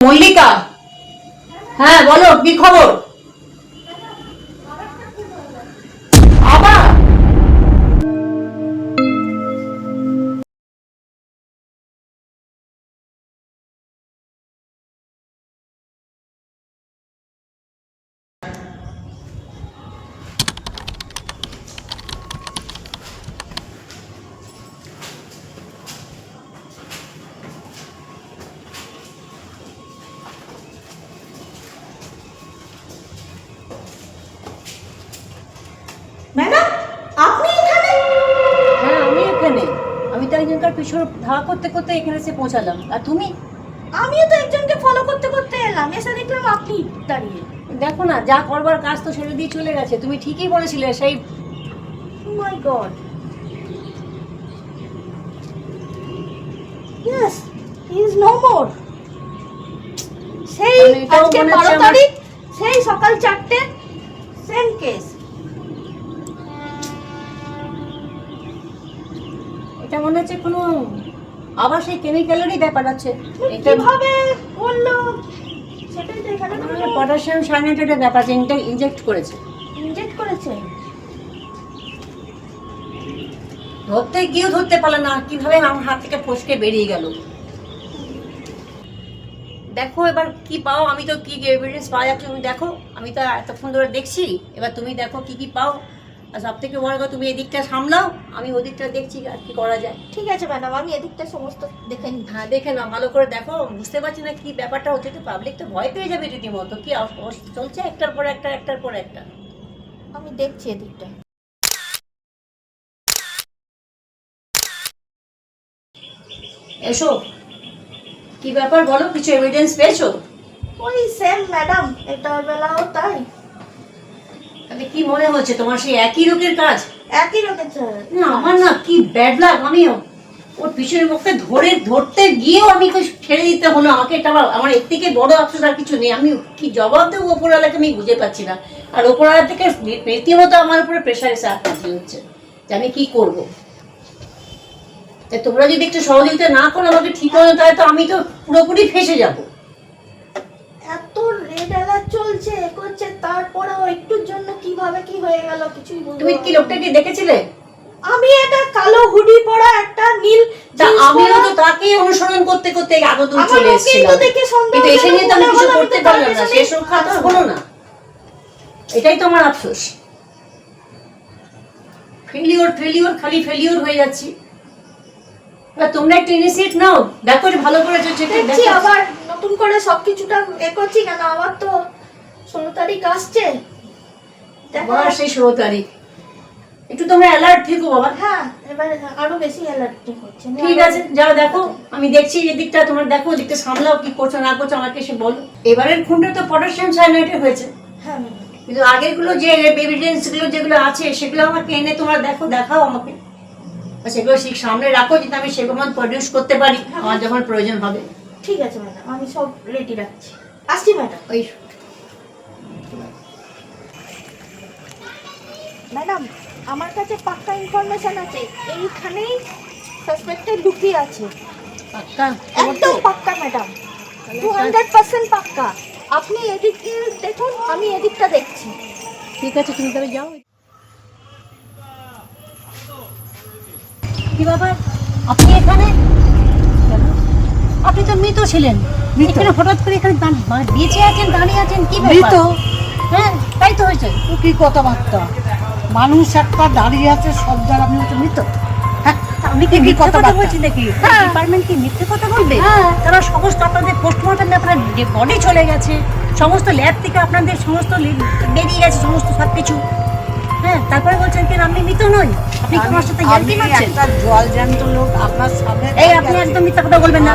মল্লিকা, হ্যাঁ বলো, কি খবর? আবার ম্যাডাম, আপনি এখানে? হ্যাঁ, আমি এখানে। আমি তো একজনকার পিছনে ধাওয়া করতে করতে এখানে এসে পৌঁছালাম। আর তুমি? আমিও তো একজনকে ফলো করতে করতে এলাম, এসে দেখলাম আপনি দাঁড়িয়ে। দেখো না, যা করবার কাজ তো ছেড়ে দিয়ে চলে গেছে। তুমি ঠিকই বলেছিলে, সেই my God, yes, he is no more. সেই মানে এটাও আজকে মনে হচ্ছে 12 তারিখ, সেই সকাল 4টে, সেম কেস। এটা মনে হচ্ছে কোনো আবার সেই কেমিক্যালেরই ব্যাপার আছে। এটা কিভাবে বললো সেটাই তো এখানে পটাশিয়াম সায়ানাইডের ব্যাপার আছে, ইনজেক্ট করেছে। ইনজেক্ট করেছে। ধরতে গিয়েও ধরতে পারলে না, কিভাবে আমার হাত থেকে ফসকে বেরিয়ে গেল। দেখো এবার কি পাও, আমি তো কি এভিডেন্স পাওয়া যাচ্ছে তুমি দেখো। আমি তো এতক্ষণ ধরে দেখছি, এবার তুমি দেখো কি কি পাও। আর সব থেকে বড় কথা, তুমি এদিকটা সামলাও, আমি ওদিকটা দেখছি আর কি করা যায়। ঠিক আছে ম্যাডাম, আমি এদিকটা সমস্ত দেখে নিই। হ্যাঁ দেখে নাও, ভালো করে দেখো। বুঝতে পারছি না কি ব্যাপারটা হচ্ছে, তো পাবলিক তো ভয় পেয়ে যাবে রীতিমতো। কি চলছে একটার পর একটা, একটার পর একটা। আমি দেখছি এদিকটা। এসো, কি ব্যাপার বলো, কিছু এভিডেন্স পেয়েছো? ওই সেম ম্যাডাম, এটার বেলাও তাই। তাহলে কি মনে হচ্ছে তোমার, সেই একই লোকের কাজ? একই রকম স্যার। না আমার না কি ব্যাড লাগ, আমি ওর পিছনের মুখে ধরতে গিয়েও আমি ছেড়ে দিতে হলো আমাকে। এটা আমার এর থেকে বড় আফসোস আর কিছু নেই। আমি কি জবাব দেবো ওপরওয়ালাকে আমি বুঝে পাচ্ছি না। আর ওপরওয়ালা থেকে রীতিমতো আমার উপরে প্রেশার এসে আটকাতে হচ্ছে যে আমি কি করবো। তোমরা যদি একটু সহযোগিতা না করো আমাকে ঠিক মতো, তাহলে তো আমি তো পুরোপুরি ফেসে যাবো। এত রেড অ্যালার্ট চলছে করছে, তারপরেও একটুর জন্য কিভাবে কি হয়ে গেল কিছুই বুঝতে তুমি কি লোকটাকে দেখেছিলে? আমি একটা কালো হুডি পরা, একটা নীল জিন্স আমিও পরা, তো তাকে অনুসরণ করতে করতে এত দূর আমার চলে লোককেই এসেছিলাম, তো দেখে সন্দেহ কিন্তু এসে নিয়ে তো আমি কিছু হলো, করতে তো পারলাম না। তার শেষ রক্ষা তো পেছনেই- হলো না, এটাই তো আমার আফসোস। ফেলিওর খালি ফেলিওর হয়ে যাচ্ছি। এবার তোমরা একটা ইনিশিয়েট নাও, দেখো যে ভালো করে দেখছি আবার নতুন করে সবকিছুটা করছি কেন। আমার তো 16 তারিখ আসছে, দেখো। আবার সেই 16 তারিখ, একটু তোমরা অ্যালার্ট থেকো বাবা। হ্যাঁ, এবার আরো বেশি অ্যালার্ট হচ্ছে। ঠিক আছে, যাও দেখো, আমি দেখছি এদিকটা, তোমরা দেখো ওদিকটা সামলাও, কি করছো না করছো আমাকে এসে বলো। এবারের খুনটা তো পটাশিয়াম সায়ানাইডে হয়েছে, হ্যাঁ কিন্তু আগের গুলো যে এভিডেন্স গুলো যেগুলো আছে সেগুলো আমাকে এনে তোমরা দেখো, দেখাও আমাকে। সেগুলো ঠিক সামনে রাখো, যাতে আমি সেগুলো প্রডিউস করতে পারি আমার যখন প্রয়োজন হবে। ঠিক আছে ম্যাডাম, আমি সব রেডি রাখছি। আসছি ম্যাডাম। ওই ম্যাডাম, আমার কাছে পাক্কা ইনফরমেশন আছে, এইখানেই সাসপেক্টেড লুকিয়ে আছে। পাক্কা? একদম পাক্কা ম্যাডাম, 200% পাক্কা। আপনি এদিকে দেখুন, আমি এদিকটা দেখছি। ঠিক আছে, তুমি তবে যাও। কি ব্যাপার, আপনি এখানে? আপনি তো মৃত ছিলেন, এখানে হঠাৎ করে এখানে বেঁচে আছেন, দাঁড়িয়ে আছেন, কি মৃত? হ্যাঁ তাই তো হয়েছে। কি কথাবার্তা, মানুষ একটা দাঁড়িয়ে আছে সব জায়গা, আপনি হচ্ছে মৃত? হ্যাঁ, আমি কি মিথ্যে কথা কথাবার্তা? বলছি নাকি? হ্যাঁ। ডিপার্টমেন্ট কি মিথ্যে কথা বলবে? হ্যাঁ। তারা সমস্ত আপনাদের পোস্টমর্টমে আপনার বডি চলে গেছে, সমস্ত ল্যাব থেকে আপনাদের সমস্ত বেরিয়ে গেছে, সমস্ত সব কিছু। হ্যাঁ, তারপরে বলছেন কেন আপনি মৃত নই? আপনি কি আমার সাথে ইয়ার্কি মারছেন? একটা জল জ্যান্ত লোক আপনার সামনে এই আপনি একদম মিথ্যা কথা বলবেন না,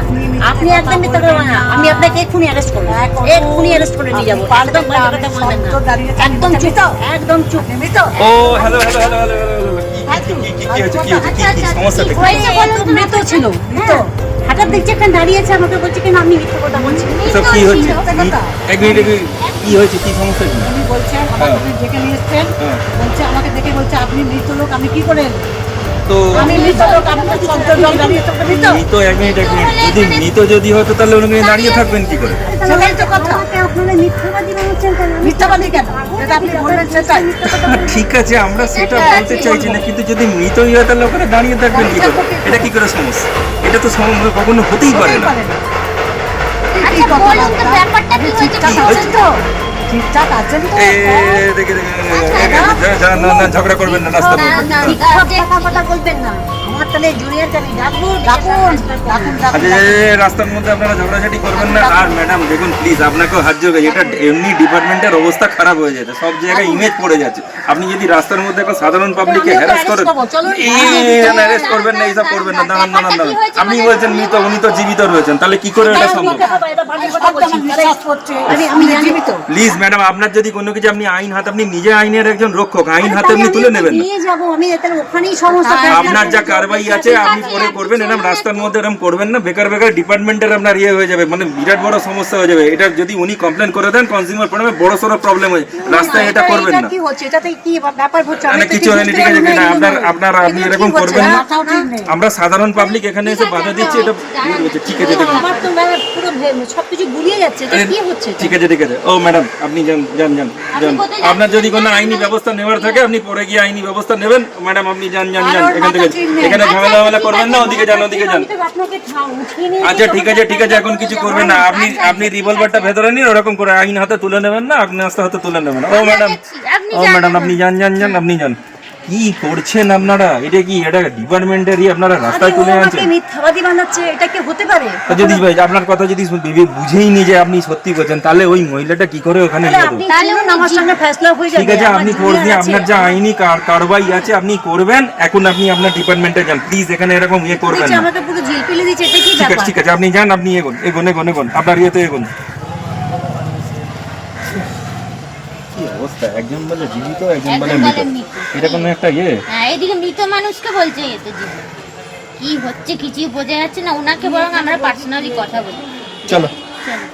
আপনি একদম মিথ্যা কথা বলবেন না। আমি আপনাকে এক্ষুনি অ্যারেস্ট করবো, এক্ষুনি অ্যারেস্ট করে নিয়ে যাবো। একদম বাজে কথা বলবেন না, একদম চুপ, একদম চুপ। মৃত? ও হ্যালো হ্যালো হ্যালো হ্যালো কি হয়েছে কি হয়েছে কি সমস্যাটা কি? হয়েছে, ও তো মৃত ছিল, মৃত। হঠাৎ দেখছি এখানে দাঁড়িয়ে আছে, আমাকে বলছে কেন আপনি মিথ্যা কথা বলছেন। সব কি হচ্ছে কথা। এক মিনিট কি হয়েছে কি সমস্যা কি? উনি বলছেন আমাকে ডেকে নিয়ে এসছেন, হ্যাঁ। বলছে আমাকে দেখে বলছে আপনি মৃত লোক, আমি কি করে তো আমি মৃত লোক, আমি তো সদ্য জল দাঁড়িয়ে থাকতে মৃত। মৃত এক মিনিট যদি মৃত যদি হতো তাহলে ওখানে দাঁড়িয়ে থাকবেন কি করে? সেটাই তো কথা। আপনারা মিথ্যাবাদী বানাচ্ছেন কেন? মিথ্যাবাদী কেন? যেটা আপনি বললেন সেটাই। ঠিক আছে, আমরা সেটা বলতে চাইছি না, কিন্তু যদি মৃতই হয় তাহলে ওখানে দাঁড়িয়ে থাকবেন কি করে? এটা কি করে সমস্যা? এটা তো কখনো হতেই পারে না। আচ্ছা বলুন তো ব্যাপারটা কি হয়েছে? ঠিকঠাক আছেন তো? ঠিকঠাক আছেন তো? দেখে না ঝগড়া করবেন না, রাস্তা না, না, ঠিকঠাক কথা বলবেন না। আমার তাহলে জুনিয়র জানি ডাকুন, ডাকুন, ডাকুন, আচ্ছা, রাস্তার মধ্যে আপনারা ঝগড়াঝাটি করবেন না। আর ম্যাডাম দেখুন প্লিজ, আপনাকেও হাত জোগাই, এটা এমনি ডিপার্টমেন্টের অবস্থা খারাপ হয়ে যাচ্ছে, সব জায়গায় ইমেজ পড়ে যাচ্ছে। আপনি যদি রাস্তার মধ্যে একটা সাধারণ পাবলিককে হ্যারাস করেন, হ্যারাস করবেন না, এইসব করবেন না। দাঁড়ান দাঁড়ান দাঁড়ান, আপনি বলছেন মৃত, উনি তো জীবিত রয়েছেন, তাহলে কি করে এটা সম্ভব? আমি জীবিত। প্লিজ ম্যাডাম, আপনার যদি কোনো কিছু, আপনি আইন হাতে, আপনি নিজে আইনের একজন রক্ষক, আইন হাতে আপনি তুলে নেবেন না। নিয়ে যাবো আমি, তাহলে ওখানেই সমস্যা। আপনার যা কারবাই আছে আপনি পরে করবেন, এরকম রাস্তার মধ্যে এরকম করবেন না। বেকার বেকার ডিপার্টমেন্টের আপনার ইয়ে হয়ে যাবে, মানে বিরাট বড় সমস্যা হয়ে যাবে। এটা যদি উনি কমপ্লেন করে দেন, কনজিউমার প্রবলেমে বড় সড়ো প্রবলেম হয়ে রাস্তায়, এটা করবেন না। কি হচ্ছে এটাতে? কি ব্যাপার হচ্ছে? মানে কিছু হয়নি, ঠিক আছে, না আপনি এরকম করবেন না। আমরা সাধারণ পাবলিক এখানে এসে বাধা দিচ্ছি, এটা ঠিক আছে, দেখুন আমার তো মানে পুরো সবকিছু গুলিয়ে যাচ্ছে, এটা কি হচ্ছে? ঠিক আছে, ঠিক আছে। ও ম্যাডাম, আপনি যান যান যান যান। আপনার যদি কোনো আইনি ব্যবস্থা নেওয়ার থাকে আপনি পরে গিয়ে আইনি ব্যবস্থা নেবেন। ম্যাডাম আপনি যান যান যান এখান থেকে, এখানে ঝামেলা করবেন না, ওদিকে যান, ওদিকে যান। আপনাকে উঠিয়ে নিয়ে আচ্ছা ঠিক আছে, ঠিক আছে, এখন কিছু করবেন না। আপনি রিভলভারটা ভেতরে নিন, ওরকম করে আইন হাতে তুলে নেবেন না, আপনি আস্তে হাতে তুলে নেবেন। ও ম্যাডাম, আপনি যান যান যান, আপনি যান। কি করছেন আপনারা? এটা কি, এটা ডিপার্টমেন্টেরই আপনারা রাস্তায় তুলে আনছেন? মিথ্যাবাদী বানাচ্ছে, এটা কি হতে পারে? তো যদি ভাই আপনার কথা যদি বুঝেই নি যে আপনি সত্যি করছেন, তাহলে ওই মহিলাটা কি করে ওখানে যাবে? তাহলে আমার সঙ্গে ফেসলা হয়ে যাবে। ঠিক আছে, আপনি করবেন, আপনার যা আইনি কারবাই আছে আপনি করবেন। এখন আপনি আপনার ডিপার্টমেন্টে যান, প্লিজ এখানে এরকম ইয়ে করবেন না। আমাকে পুরো ঝিল ফেলে দিচ্ছে, এটা কি ঠিক আছে, ব্যাপার? ঠিক আছে, আপনি যান, আপনি এগোন এগোন এগোন এগোন, আপনার ইয়েতে এগোন। কি অবস্থা, একজন বলে জীবিত, একজন বলে মৃত, এটা কোনো একটা ইয়ে? হ্যাঁ, এদিকে মৃত মানুষকে বলছে এতে জীবিত। কি হচ্ছে কিছুই বোঝা যাচ্ছে না। ওনাকে বরং আমরা পার্সোনালি কথা বলি। চলো। চলো।